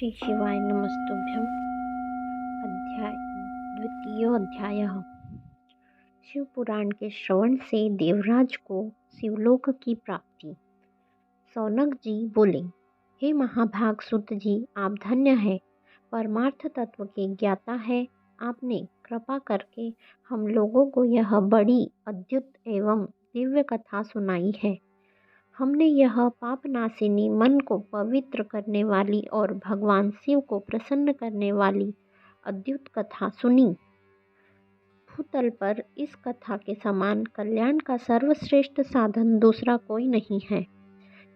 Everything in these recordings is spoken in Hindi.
श्री शिवाय नमस्तुभ्यं। अध्याय द्वितीयोऽध्यायः। शिव पुराण के श्रवण से देवराज को शिवलोक की प्राप्ति। सौनक जी बोले, हे महाभाग सुत जी, आप धन्य हैं, परमार्थ तत्व के ज्ञाता है। आपने कृपा करके हम लोगों को यह बड़ी अद्भुत एवं दिव्य कथा सुनाई है। हमने यह पापनाशिनी, मन को पवित्र करने वाली और भगवान शिव को प्रसन्न करने वाली अद्भुत कथा सुनी। भूतल पर इस कथा के समान कल्याण का सर्वश्रेष्ठ साधन दूसरा कोई नहीं है।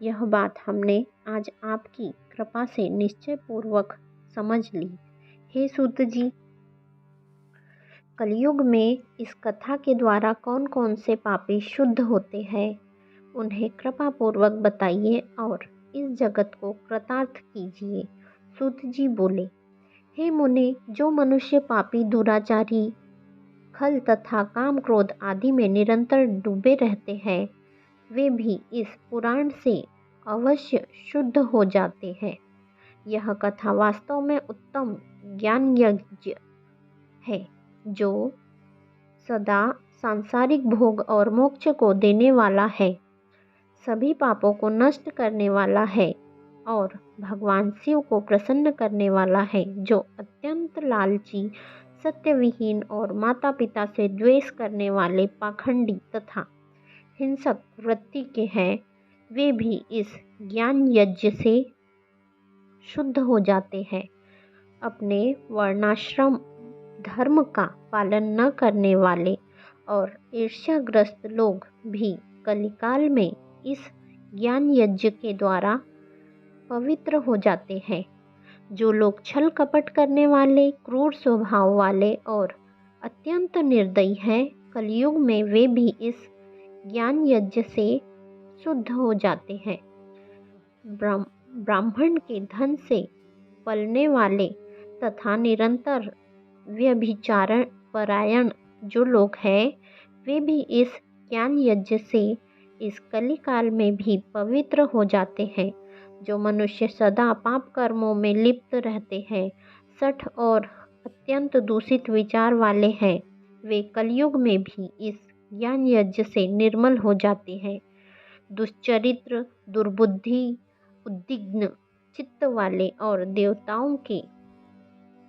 यह बात हमने आज आपकी कृपा से निश्चय पूर्वक समझ ली। हे सूत जी, कलयुग में इस कथा के द्वारा कौन कौन से पापी शुद्ध होते हैं, उन्हें कृपा पूर्वक बताइए और इस जगत को कृतार्थ कीजिए। सूत जी बोले, हे मुने, जो मनुष्य पापी, दुराचारी, खल तथा काम क्रोध आदि में निरंतर डूबे रहते हैं, वे भी इस पुराण से अवश्य शुद्ध हो जाते हैं। यह कथा वास्तव में उत्तम ज्ञान यज्ञ है, जो सदा सांसारिक भोग और मोक्ष को देने वाला है, सभी पापों को नष्ट करने वाला है और भगवान शिव को प्रसन्न करने वाला है। जो अत्यंत लालची, सत्यविहीन और माता पिता से द्वेष करने वाले पाखंडी तथा हिंसक वृत्ति के हैं, वे भी इस ज्ञान यज्ञ से शुद्ध हो जाते हैं। अपने वर्णाश्रम धर्म का पालन न करने वाले और ईर्ष्याग्रस्त लोग भी कलिकाल में इस ज्ञान यज्ञ के द्वारा पवित्र हो जाते हैं। जो लोग छल कपट करने वाले, क्रूर स्वभाव वाले और अत्यंत निर्दयी हैं, कलयुग में वे भी इस ज्ञान यज्ञ से शुद्ध हो जाते हैं। ब्राह्मण के धन से पलने वाले तथा निरंतर व्यभिचारण परायण जो लोग हैं, वे भी इस ज्ञान यज्ञ से इस कलिकाल में भी पवित्र हो जाते हैं। जो मनुष्य सदा पाप कर्मों में लिप्त रहते हैं, सठ और अत्यंत दूषित विचार वाले हैं, वे कलयुग में भी इस ज्ञान यज्ञ से निर्मल हो जाते हैं। दुश्चरित्र, दुर्बुद्धि, उद्विग्न चित्त वाले और देवताओं के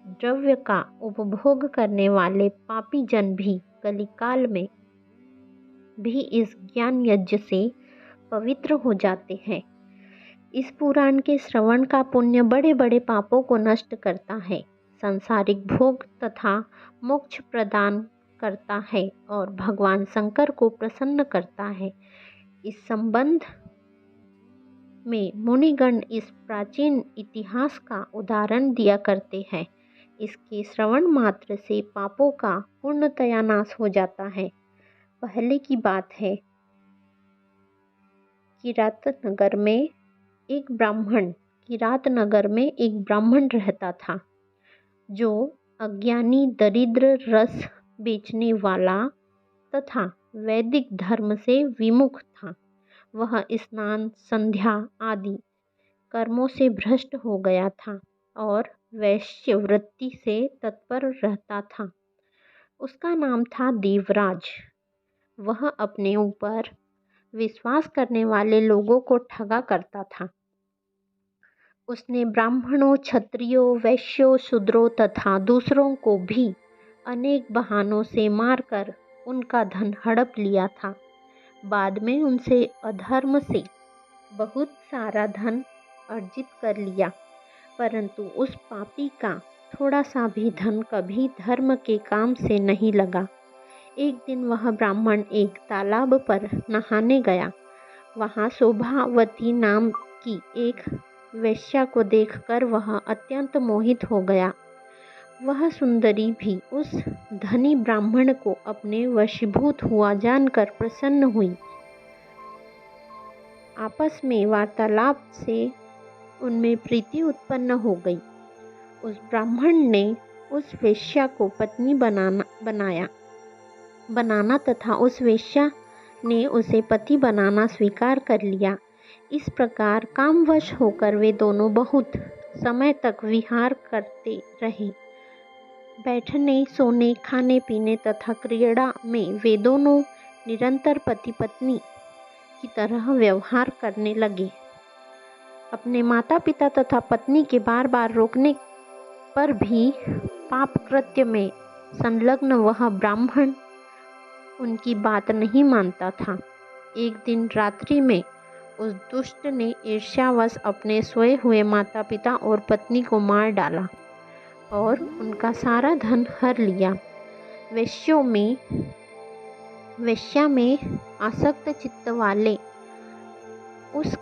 द्रव्य का उपभोग करने वाले पापी जन भी कलिकाल में भी इस ज्ञान यज्ञ से पवित्र हो जाते हैं। इस पुराण के श्रवण का पुण्य बड़े बड़े पापों को नष्ट करता है, सांसारिक भोग तथा मोक्ष प्रदान करता है और भगवान शंकर को प्रसन्न करता है। इस संबंध में मुनिगण इस प्राचीन इतिहास का उदाहरण दिया करते हैं। इसके श्रवण मात्र से पापों का पूर्णतया नाश हो जाता है। पहले की बात है, किरातनगर में एक ब्राह्मण रहता था, जो अज्ञानी, दरिद्र, रस बेचने वाला तथा वैदिक धर्म से विमुख था। वह स्नान, संध्या आदि कर्मों से भ्रष्ट हो गया था और वैश्यवृत्ति से तत्पर रहता था। उसका नाम था देवराज। वह अपने ऊपर विश्वास करने वाले लोगों को ठगा करता था। उसने ब्राह्मणों, क्षत्रियों, वैश्यों, शूद्रों तथा दूसरों को भी अनेक बहानों से मारकर उनका धन हड़प लिया था। बाद में उनसे अधर्म से बहुत सारा धन अर्जित कर लिया, परंतु उस पापी का थोड़ा सा भी धन कभी धर्म के काम से नहीं लगा। एक दिन वह ब्राह्मण एक तालाब पर नहाने गया। वहाँ शोभावती नाम की एक वेश्या को देखकर वह अत्यंत मोहित हो गया। वह सुंदरी भी उस धनी ब्राह्मण को अपने वशीभूत हुआ जानकर प्रसन्न हुई। आपस में वार्तालाप से उनमें प्रीति उत्पन्न हो गई। उस ब्राह्मण ने उस वेश्या को पत्नी बनाना तथा उस वेश्या ने उसे पति बनाना स्वीकार कर लिया। इस प्रकार कामवश होकर वे दोनों बहुत समय तक विहार करते रहे। बैठने, सोने, खाने पीने तथा क्रीड़ा में वे दोनों निरंतर पति पत्नी की तरह व्यवहार करने लगे। अपने माता पिता तथा पत्नी के बार बार रोकने पर भी पाप कृत्य में संलग्न वह ब्राह्मण उनकी बात नहीं मानता था। एक दिन रात्रि में उस दुष्ट ने ईर्ष्यावश अपने सोए हुए माता पिता और पत्नी को मार डाला और उनका सारा धन हर लिया। वेश्या में आसक्त चित्त वाले उस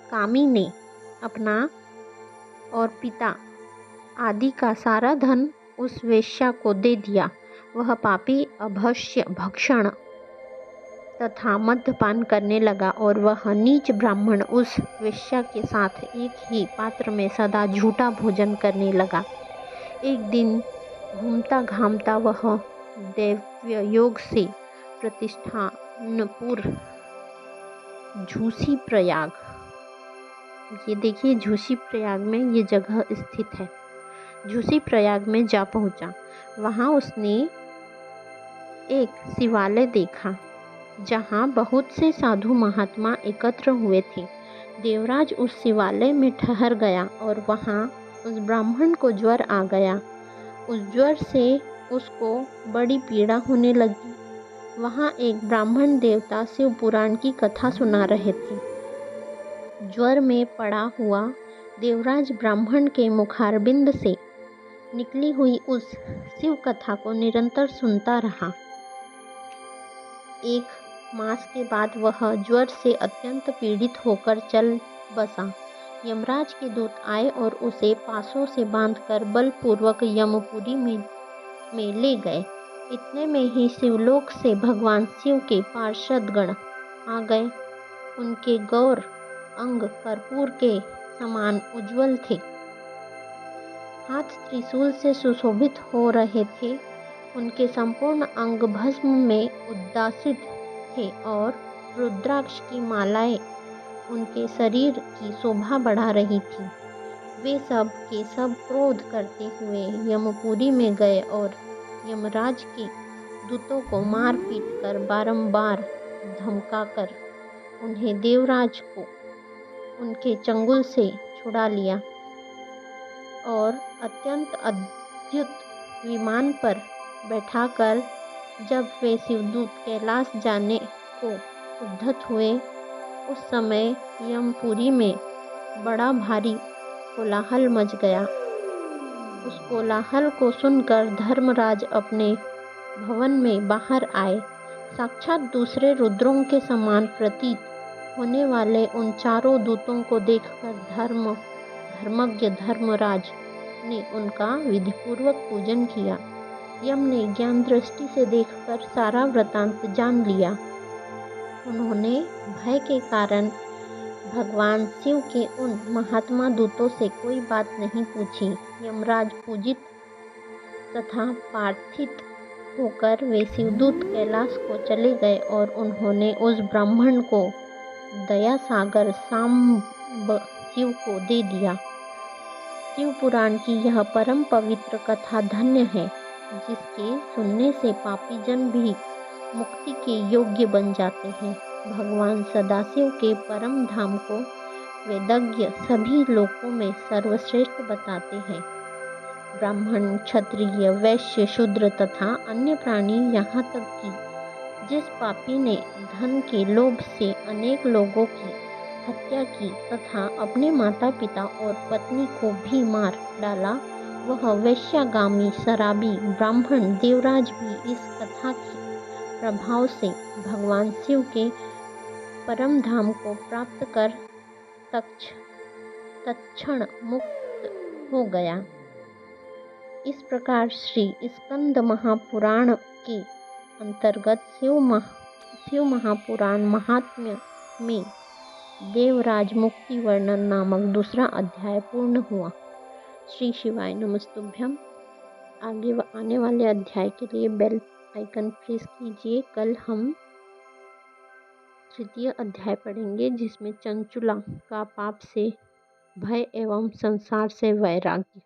कामी ने अपना और पिता आदि का सारा धन उस वेश्या को दे दिया। वह पापी अभक्ष्य भक्षण तथा मद्यपान करने लगा और वह नीच ब्राह्मण उस वेश्या के साथ एक ही पात्र में सदा झूठा भोजन करने लगा। एक दिन घूमता घामता वह दैव्य योग से प्रतिष्ठानपुर झूसी प्रयाग, ये देखिए झूसी प्रयाग में ये जगह स्थित है, झूसी प्रयाग में जा पहुंचा। वहां उसने एक शिवालय देखा जहां बहुत से साधु महात्मा एकत्र हुए थे। देवराज उस शिवालय में ठहर गया और वहां उस ब्राह्मण को ज्वर आ गया। उस ज्वर से उसको बड़ी पीड़ा होने लगी। वहां एक ब्राह्मण देवता शिव पुराण की कथा सुना रहे थे। ज्वर में पड़ा हुआ देवराज ब्राह्मण के मुखारबिंद से निकली हुई उस शिव कथा को निरंतर सुनता रहा। एक मास के बाद वह ज्वर से अत्यंत पीड़ित होकर चल बसा। यमराज के दूत आए और उसे पासों से बांधकर बलपूर्वक यमपुरी में ले गए। इतने में ही शिवलोक से भगवान शिव के पार्षदगण आ गए। उनके गौर अंग कर्पूर के समान उज्ज्वल थे, हाथ त्रिशूल से सुशोभित हो रहे थे। उनके संपूर्ण अंग भस्म में उद्दासित थे और रुद्राक्ष की मालाएं उनके शरीर की शोभा बढ़ा रही थी। वे सब के सब क्रोध करते हुए यमपुरी में गए और यमराज के दूतों को मार पीट कर बारंबार धमकाकर उन्हें देवराज को उनके चंगुल से छुड़ा लिया और अत्यंत अद्भुत विमान पर बैठाकर जब वे शिवदूत कैलाश जाने को उद्यत हुए, उस समय यमपुरी में बड़ा भारी कोलाहल मच गया। उस कोलाहल को सुनकर धर्मराज अपने भवन में बाहर आए। साक्षात दूसरे रुद्रों के समान प्रतीत होने वाले उन चारों दूतों को देखकर धर्मज्ञ धर्मराज ने उनका विधिपूर्वक पूजन किया। यम ने ज्ञान दृष्टि से देखकर सारा वृतांत जान लिया। उन्होंने भय के कारण भगवान शिव के उन महात्मा दूतों से कोई बात नहीं पूछी। यमराज पूजित तथा प्रार्थित होकर वे शिवदूत कैलाश को चले गए और उन्होंने उस ब्राह्मण को दया सागर सांब शिव को दे दिया। शिव पुराण की यह परम पवित्र कथा धन्य है, जिसके सुनने से पापी जन भी मुक्ति के योग्य बन जाते हैं। भगवान सदाशिव के परम धाम को वेदज्ञ सभी लोकों में सर्वश्रेष्ठ बताते हैं। ब्राह्मण, क्षत्रिय, वैश्य, शूद्र तथा अन्य प्राणी, यहाँ तक कि जिस पापी ने धन के लोभ से अनेक लोगों की हत्या की तथा अपने माता पिता और पत्नी को भी मार डाला, वह वैश्यागामी शराबी ब्राह्मण देवराज भी इस कथा के प्रभाव से भगवान शिव के परम धाम को प्राप्त कर तत्क्षण मुक्त हो गया। इस प्रकार श्री स्कंद महापुराण के अंतर्गत शिव महापुराण महात्म्य में देवराज मुक्ति वर्णन नामक दूसरा अध्याय पूर्ण हुआ। श्री शिवाय नमस्तुभ्यम। आगे आने वाले अध्याय के लिए बेल आइकन प्रेस कीजिए। कल हम तृतीय अध्याय पढ़ेंगे जिसमें चंचुला का पाप से भय एवं संसार से वैराग्य।